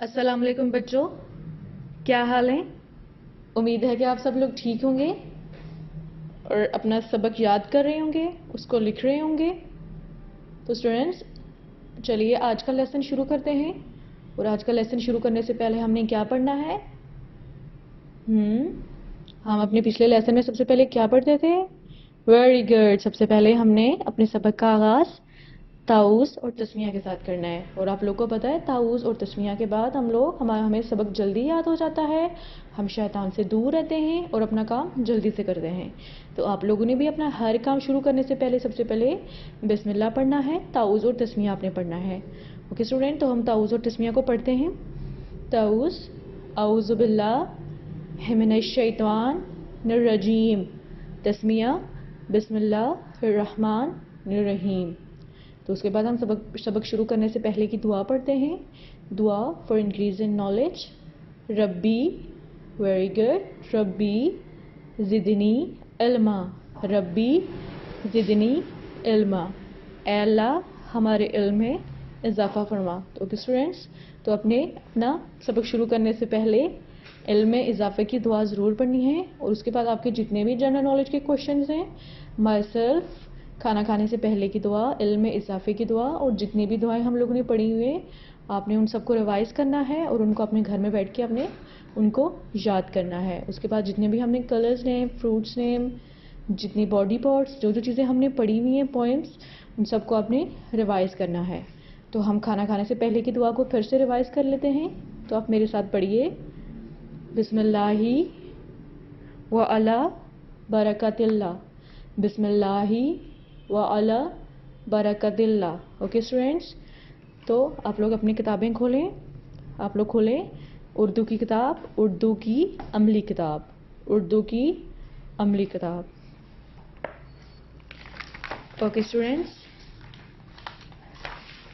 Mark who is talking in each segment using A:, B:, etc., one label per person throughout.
A: अस्सलाम वालेकुम बच्चों, क्या हाल है। उम्मीद है कि आप सब लोग ठीक होंगे और अपना सबक याद कर रहे होंगे, उसको लिख रहे होंगे। तो स्टूडेंट्स, चलिए आज का लेसन शुरू करते हैं। और आज का लेसन शुरू करने से पहले हमने क्या पढ़ना है? हम अपने पिछले लेसन में सबसे पहले क्या पढ़ते थे? Very good. सबसे पहले हमने अपने सबक का आगाज़ ताऊस और तस्मिया के साथ करना है। और आप लोग को पता है ताऊस और तस्मिया के बाद हमें सबक जल्दी याद हो जाता है, हम शैतान से दूर रहते हैं और अपना काम जल्दी से करते हैं। तो आप लोगों ने भी अपना हर काम शुरू करने से पहले सबसे पहले बिस्मिल्लाह पढ़ना है, ताऊस और तस्मिया आपने पढ़ना है। ओके स्टूडेंट, तो हम ताऊस और तस्मिया को पढ़ते हैं। ताऊस, औज़ु बिल्लाह मिनश शैतानिर रजीम। तस्मिया, बिस्मिल्लाहिर रहमानिर रहीम। तो उसके बाद हम सबक शुरू करने से पहले की दुआ पढ़ते हैं। दुआ for increase in knowledge. Rabi, very good, रब्बी ज़िदनी इल्मा। रब्बी ज़िदनी इल्मा। ऐ अल्लाह, हमारे इल्म में इजाफ़ा फरमा। तो ओके स्टूडेंट्स, तो अपना सबक शुरू करने से पहले इल्म में इजाफ़े की दुआ ज़रूर पढ़नी है। और उसके बाद आपके जितने भी जनरल नॉलेज के क्वेश्चंस हैं, माई सेल्फ, खाना खाने से पहले की दुआ, इल्म में इजाफे की दुआ, और जितनी भी दुआएं हम लोगों ने पढ़ी हुई है आपने उन सबको रिवाइज़ करना है और उनको अपने घर में बैठ के आपने उनको याद करना है। उसके बाद जितने भी हमने कलर्स नेम, फ्रूट्स नेम, जितनी बॉडी पार्ट्स, जो जो चीज़ें हमने पढ़ी हुई हैं पॉइंट्स, उन सबको आपने रिवाइज़ करना है। तो हम खाना खाने से पहले की दुआ को फिर से रिवाइज़ कर लेते हैं। तो आप मेरे साथ पढ़िए, बिस्मिल्लाही व अला बरकतिल्लाह। बिस्मिल्लाही व अला बरकतिल्लाह। ओके स्टूडेंट्स, तो आप लोग अपनी किताबें खोलें। आप लोग खोलें उर्दू की किताब, उर्दू की अमली किताब, उर्दू की अमली किताब। ओके स्टूडेंट्स,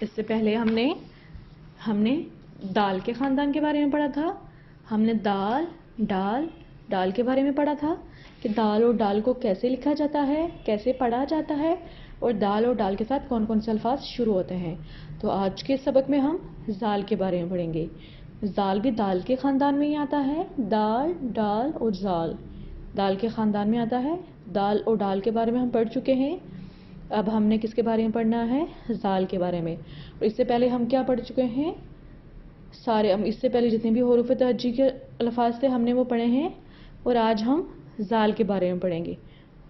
A: इससे पहले हमने दाल के ख़ानदान के बारे में पढ़ा था। हमने दाल डाल के बारे में पढ़ा था कि दाल और डाल को कैसे लिखा जाता है, कैसे पढ़ा जाता है, और दाल और डाल के साथ कौन कौन से अल्फाज शुरू होते हैं। तो आज के सबक में हम जाल के बारे में पढ़ेंगे। जाल भी दाल के ख़ानदान में ही आता है। दाल, डाल और जाल दाल के ख़ानदान में आता है। दाल और डाल के बारे में हम पढ़ चुके हैं। अब हमने किसके बारे में पढ़ना है? जाल के बारे में। और इससे पहले हम क्या पढ़ चुके हैं? इससे पहले जितने भी हुरूफ तहज्जी के अल्फाज थे हमने वो पढ़े हैं। और आज हम जाल के बारे में पढ़ेंगे।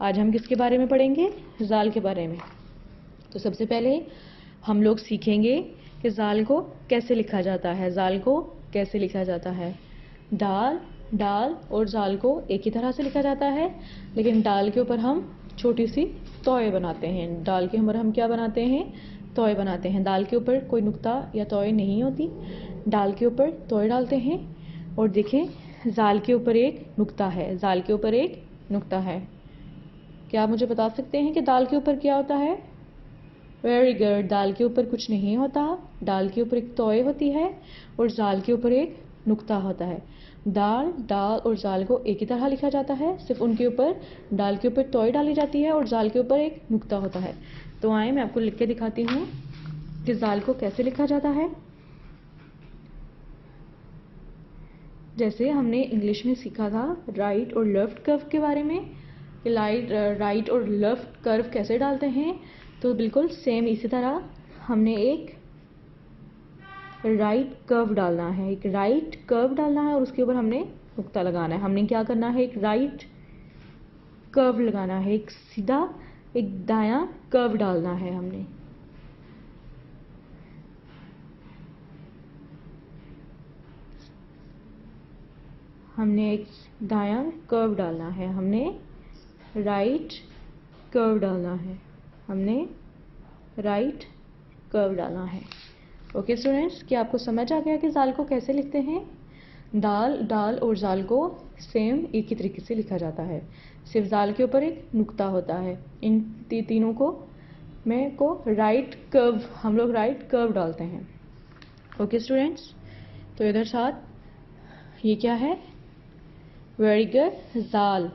A: आज हम किसके बारे में पढ़ेंगे? जाल के बारे में। तो सबसे पहले हम लोग सीखेंगे कि जाल को कैसे लिखा जाता है। जाल को कैसे लिखा जाता है? डाल और जाल को एक ही तरह से लिखा जाता है, लेकिन डाल के ऊपर हम छोटी सी तोय बनाते हैं। डाल के ऊपर हम क्या बनाते हैं? तोय बनाते हैं। दाल के ऊपर कोई नुक्ता या तोय नहीं होती, डाल के ऊपर तोय डालते हैं। और देखें, जाल के ऊपर एक नुक्ता है। जाल के ऊपर एक नुक्ता है। क्या आप मुझे बता सकते हैं कि दाल के ऊपर क्या होता है? वेरी गुड, दाल के ऊपर कुछ नहीं होता। दाल के ऊपर एक तोय होती है और जाल के ऊपर एक नुक्ता होता है। डाल और जाल को एक ही तरह लिखा जाता है, सिर्फ उनके ऊपर डाल के ऊपर तोय डाली जाती है और जाल के ऊपर एक नुक्ता होता है। तो आए मैं आपको लिख के दिखाती हूँ कि जाल को कैसे लिखा जाता है। जैसे हमने इंग्लिश में सीखा था राइट और लेफ्ट कर्व के बारे में, कि राइट और लेफ्ट कर्व कैसे डालते हैं, तो बिल्कुल सेम इसी तरह हमने एक राइट कर्व डालना है। एक राइट कर्व डालना है और उसके ऊपर हमने नुक्ता लगाना है। हमने क्या करना है? एक राइट कर्व लगाना है, एक सीधा एक दायां कर्व डालना है। हमने एक दायां कर्व डालना है। हमने राइट कर्व डालना है। हमने राइट कर्व डालना है। ओके स्टूडेंट्स, क्या आपको समझ आ गया कि जाल को कैसे लिखते हैं? डाल और जाल को सेम एक ही तरीके से लिखा जाता है, सिर्फ जाल के ऊपर एक नुक्ता होता है। इन तीनों को राइट कर्व, हम लोग राइट कर्व डालते हैं। ओके स्टूडेंट्स, तो इधर साथ ये क्या है? वेरी गुड, जाल।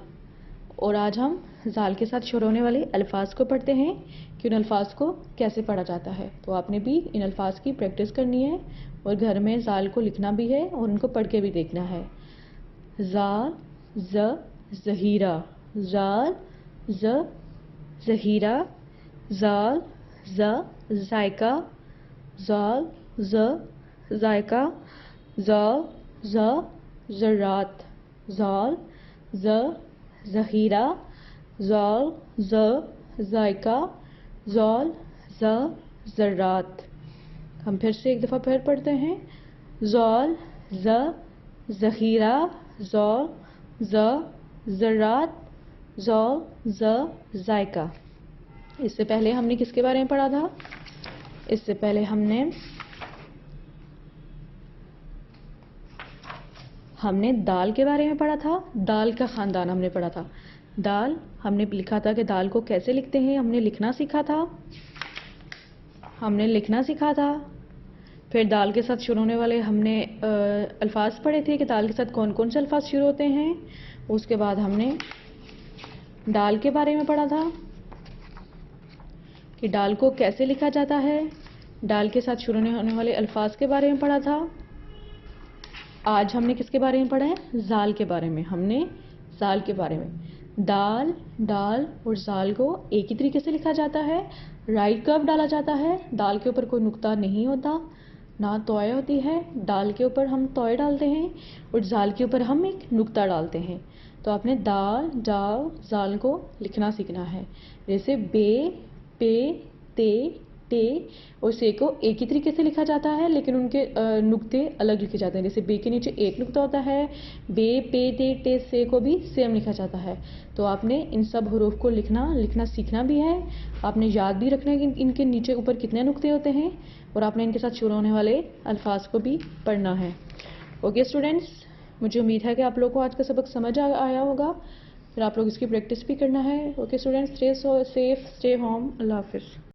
A: और आज हम जाल के साथ शुरू होने वाले अल्फाज को पढ़ते हैं कि उन अल्फाज को कैसे पढ़ा जाता है। तो आपने भी इन अल्फाज की प्रैक्टिस करनी है और घर में जाल को लिखना भी है और उनको पढ़ के भी देखना है। जाल ज ज़हीरा, जाल ज ज़हीरा, जाल ज जायका, जाल ज जायका, जाल ज ज़रात, जाल ज ज़हीरा, जाल ज जायका, जाल ज ज़रात। हम फिर से एक दफ़ा फिर पढ़ते हैं। जाल ज ज़हीरा, जाल ज ज़रात, जाल ज जायका। इससे पहले हमने किसके बारे में पढ़ा था? इससे पहले हमने दाल के बारे में पढ़ा था। दाल का ख़ानदान हमने पढ़ा था। दाल हमने लिखा था कि दाल को कैसे लिखते हैं, हमने लिखना सीखा था। फिर दाल के साथ शुरू होने वाले हमने अल्फाज पढ़े थे कि दाल के साथ कौन कौन से अल्फाज शुरू होते हैं। उसके बाद हमने दाल के बारे में पढ़ा था कि दाल को कैसे लिखा जाता है। दाल के साथ शुरू होने वाले अल्फाज के बारे में पढ़ा था। आज हमने किसके बारे में पढ़ा है? जाल के बारे में। हमने जाल के बारे में दाल, डाल और जाल को एक ही तरीके से लिखा जाता है। राइट कर्व डाला जाता है। दाल के ऊपर कोई नुक्ता नहीं होता, ना तोय होती है। दाल के ऊपर हम तोय डालते हैं और जाल के ऊपर हम एक नुक्ता डालते हैं। तो आपने दाल, डाल, जाल को लिखना सीखना है। जैसे बे, पे, ते, टे और से को एक ही तरीके से लिखा जाता है, लेकिन उनके नुक्ते अलग लिखे जाते हैं। जैसे बे के नीचे एक नुक्ता होता है, बे, पे, ते, टे, से को भी सेम लिखा जाता है। तो आपने इन सब हरूफ को लिखना सीखना भी है। आपने याद भी रखना है कि इनके नीचे ऊपर कितने नुक्ते होते हैं, और आपने इनके साथ शुरू होने वाले अल्फाज को भी पढ़ना है। ओके स्टूडेंट्स, मुझे उम्मीद है कि आप लोग को आज का सबक समझ आया होगा। फिर आप लोग इसकी प्रैक्टिस भी करना है। Okay students, stay safe, stay home. अल्लाह हाफिज़।